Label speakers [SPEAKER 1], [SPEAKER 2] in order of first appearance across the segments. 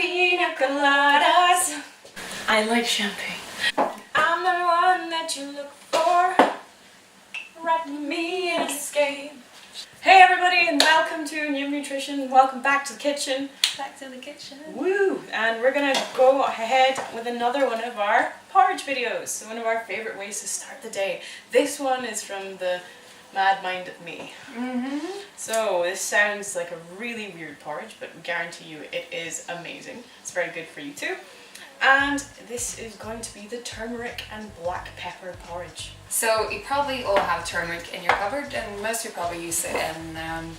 [SPEAKER 1] pina coladas. I like champagne. I'm the one that you look for. Wrap me in escape. Hey everybody, and welcome to Nyim Nutrition. Welcome back to the kitchen.
[SPEAKER 2] Back to the kitchen.
[SPEAKER 1] Woo! And we're gonna go ahead with another one of our porridge videos. So one of our favorite ways to start the day. This one is from the mad mind of me. So this sounds like a really weird porridge, but we guarantee you it is amazing. It's very good for you too. And this is going to be the turmeric and black pepper porridge.
[SPEAKER 2] So you probably all have turmeric in your cupboard, and most of you probably use it in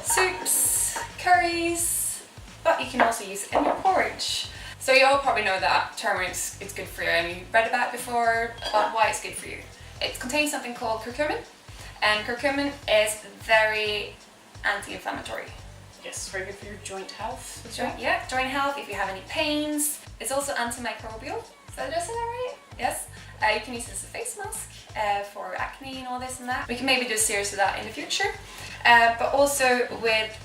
[SPEAKER 2] soups, curries, but you can also use it in your porridge. So you all probably know that turmeric is good for you, and you've read about it before about why it's good for you. It contains something called curcumin, and curcumin is very anti-inflammatory.
[SPEAKER 1] Yes, very good for your joint health.
[SPEAKER 2] Joint health, if you have any pains. It's also antimicrobial. So did I say that right? Yes. You can use it as a face mask for acne and all this and that. We can maybe do a series of that in the future. But also with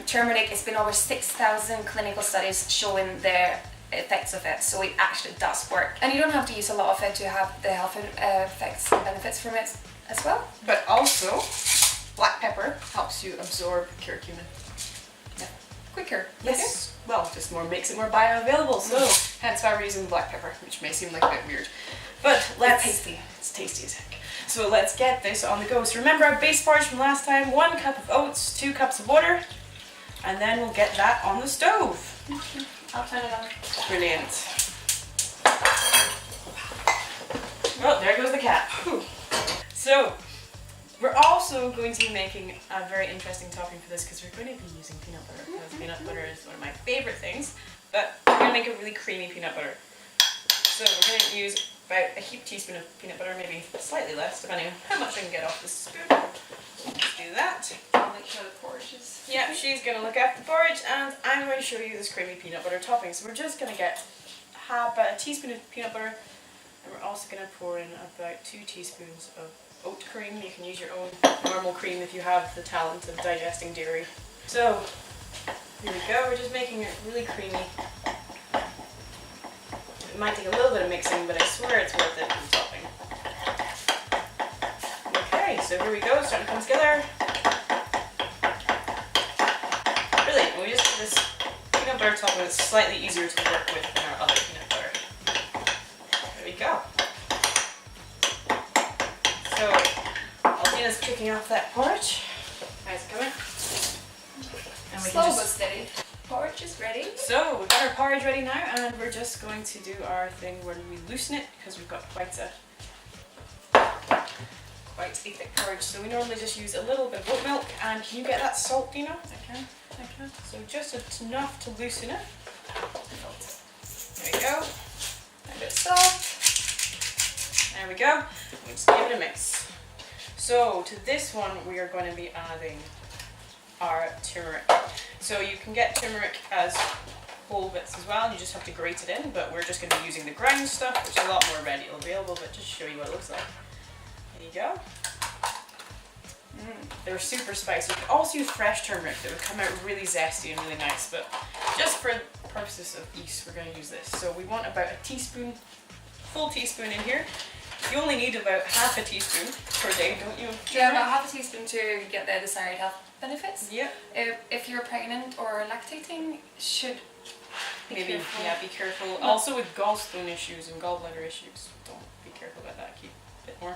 [SPEAKER 2] turmeric, it's been over 6,000 clinical studies showing the effects of it. So it actually does work. And you don't have to use a lot of it to have the health effects and benefits from it as well.
[SPEAKER 1] But also, black pepper helps you absorb curcumin.
[SPEAKER 2] Quicker.
[SPEAKER 1] Yes. Well, just makes it more bioavailable. So hence why we're using black pepper, which may seem like a bit weird. But let's...
[SPEAKER 2] It's tasty.
[SPEAKER 1] It's tasty as heck. So let's get this on the go. So remember our base porridge from last time, 1 cup of oats, 2 cups of water, and then we'll get that on the stove.
[SPEAKER 2] I'll turn it on.
[SPEAKER 1] Brilliant. Oh, there goes the cat. Whew. So, we're also going to be making a very interesting topping for this because we're going to be using peanut butter. Because peanut butter is one of my favorite things, but we're going to make a really creamy peanut butter. So we're going to use about a heaped teaspoon of peanut butter, maybe slightly less, depending on how much I can get off this spoon. Let's do that.
[SPEAKER 2] I'll make sure the porridge is...
[SPEAKER 1] Yeah, she's going to look after the porridge, and I'm going to show you this creamy peanut butter topping. So we're just going to get about a teaspoon of peanut butter, and we're also going to pour in about 2 teaspoons of oat cream. You can use your own normal cream if you have the talent of digesting dairy. So, here we go. We're just making it really creamy. It might take a little bit of mixing, but I swear it's worth it for the topping. Okay, so here we go. It's starting to come together. Brilliant. And we just do this peanut butter topping that's slightly easier to work with than our other peanut butter. There we go. So, Aldina's kicking off that porridge. How's it going? And
[SPEAKER 2] Slow but steady. Porridge is ready. So,
[SPEAKER 1] we've got our porridge ready now, and we're just going to do our thing where we loosen it because we've got quite a thick porridge. So we normally just use a little bit of oat milk, and can you get that salt, Dina? I can. So just enough to loosen it. There we go. A bit of salt. There we go. We just give it a mix. So to this one we are going to be adding our turmeric. So you can get turmeric as whole bits as well, you just have to grate it in, but we're just going to be using the ground stuff, which is a lot more readily available, but just to show you what it looks like. There you go. They're super spicy. You can also use fresh turmeric that would come out really zesty and really nice, but just for the purposes of ease we're going to use this. So we want about a teaspoon, full teaspoon in here. You only need about half a teaspoon per day, don't you?
[SPEAKER 2] Yeah, about half a teaspoon to get the desired health benefits.
[SPEAKER 1] Yeah.
[SPEAKER 2] If you're pregnant or lactating, should be careful.
[SPEAKER 1] Yeah, be careful. No. Also with gallstone issues and gallbladder issues, don't be careful about that. Keep a bit more.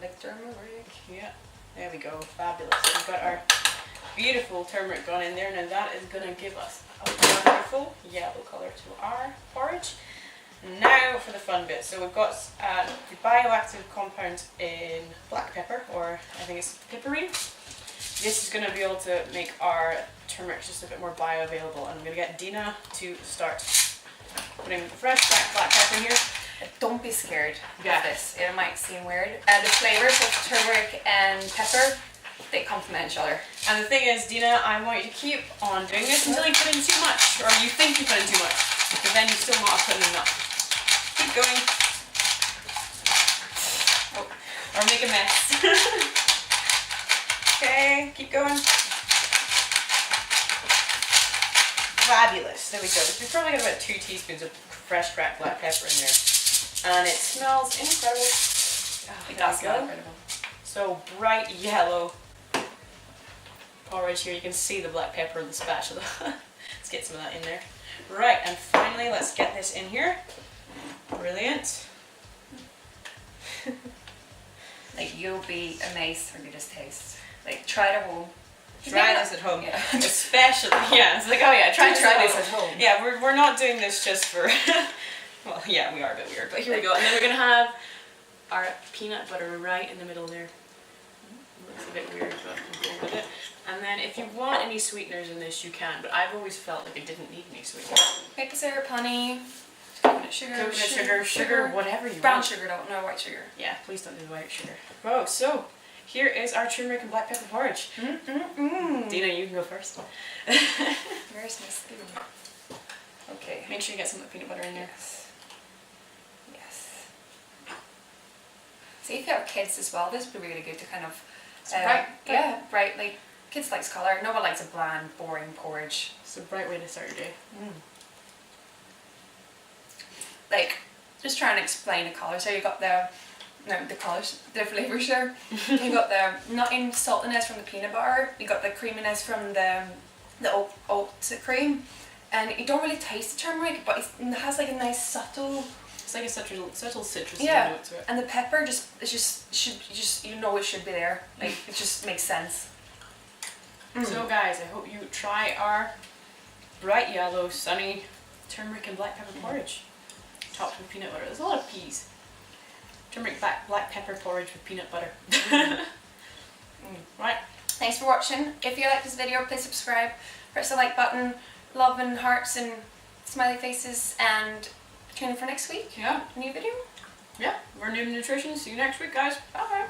[SPEAKER 2] Like turmeric.
[SPEAKER 1] Yeah. There we go. Fabulous. We've got our beautiful turmeric gone in there. Now that is going to give us a wonderful yellow colour to our porridge. Now for the fun bit. So we've got the bioactive compound in black pepper, or I think it's piperine. This is going to be able to make our turmeric just a bit more bioavailable, and I'm going to get Dina to start putting the fresh black pepper in here.
[SPEAKER 2] Don't be scared of this. It might seem weird. The flavors of turmeric and pepper, they complement each other.
[SPEAKER 1] And the thing is, Dina, I want you to keep on doing this until you put in too much, or you think you put in too much, but then you're still not putting enough. Keep going. Oh, or make a mess. Okay, keep going. fabulous. There we go. So we've probably got about 2 teaspoons of fresh cracked black pepper in there. And it smells incredible. Oh,
[SPEAKER 2] It does smell incredible.
[SPEAKER 1] So bright yellow porridge here. You can see the black pepper in the spatula. Let's get some of that in there. Right, and finally let's get this in here. Brilliant.
[SPEAKER 2] Like, you'll be amazed when you just taste. Like, try it at home.
[SPEAKER 1] Try this at home.
[SPEAKER 2] Yeah.
[SPEAKER 1] Especially, yeah, it's like, oh yeah, try this
[SPEAKER 2] at
[SPEAKER 1] at home.
[SPEAKER 2] home.
[SPEAKER 1] Yeah, we're not doing this just for, well, yeah, we are a bit weird, but here we go. And then we're going to have our peanut butter right in the middle there. Looks a bit weird, but we'll go with it. And then if you want any sweeteners in this, you can, but I've always felt like it didn't need any sweeteners.
[SPEAKER 2] Maple syrup, honey, coconut sugar,
[SPEAKER 1] whatever you
[SPEAKER 2] brown
[SPEAKER 1] want.
[SPEAKER 2] sugar, no white sugar.
[SPEAKER 1] Yeah, please don't do the white sugar. Oh, so here is our turmeric and black pepper porridge. Dina, you can go first.
[SPEAKER 2] Where's my spoon? Okay.
[SPEAKER 1] Make sure you get some of the peanut butter in there.
[SPEAKER 2] Yes. See, if you have kids as well, this would be really good to kind of
[SPEAKER 1] bright.
[SPEAKER 2] Yeah, bright. Like, kids likes colour. No one likes a bland, boring porridge.
[SPEAKER 1] It's a bright way to start your day.
[SPEAKER 2] Like, just trying to explain the colour. So you got the colours, the flavours there. You got the nutty saltiness from the peanut butter. You got the creaminess from the oat cream, and you don't really taste the turmeric, but it has like a nice subtle.
[SPEAKER 1] It's like a subtle citrus
[SPEAKER 2] Yeah,
[SPEAKER 1] to it.
[SPEAKER 2] and the pepper should you know it should be there. Like, it just makes sense.
[SPEAKER 1] So guys, I hope you try our bright yellow, sunny turmeric and black pepper porridge, topped with peanut butter. There's a lot of peas. Turmeric black pepper porridge with peanut butter. Right.
[SPEAKER 2] Thanks for watching. If you like this video, please subscribe, press the like button, love and hearts and smiley faces, and tune in for next week.
[SPEAKER 1] Yeah.
[SPEAKER 2] New video.
[SPEAKER 1] Yeah. We're Nyim Nutrition. See you next week, guys. Bye.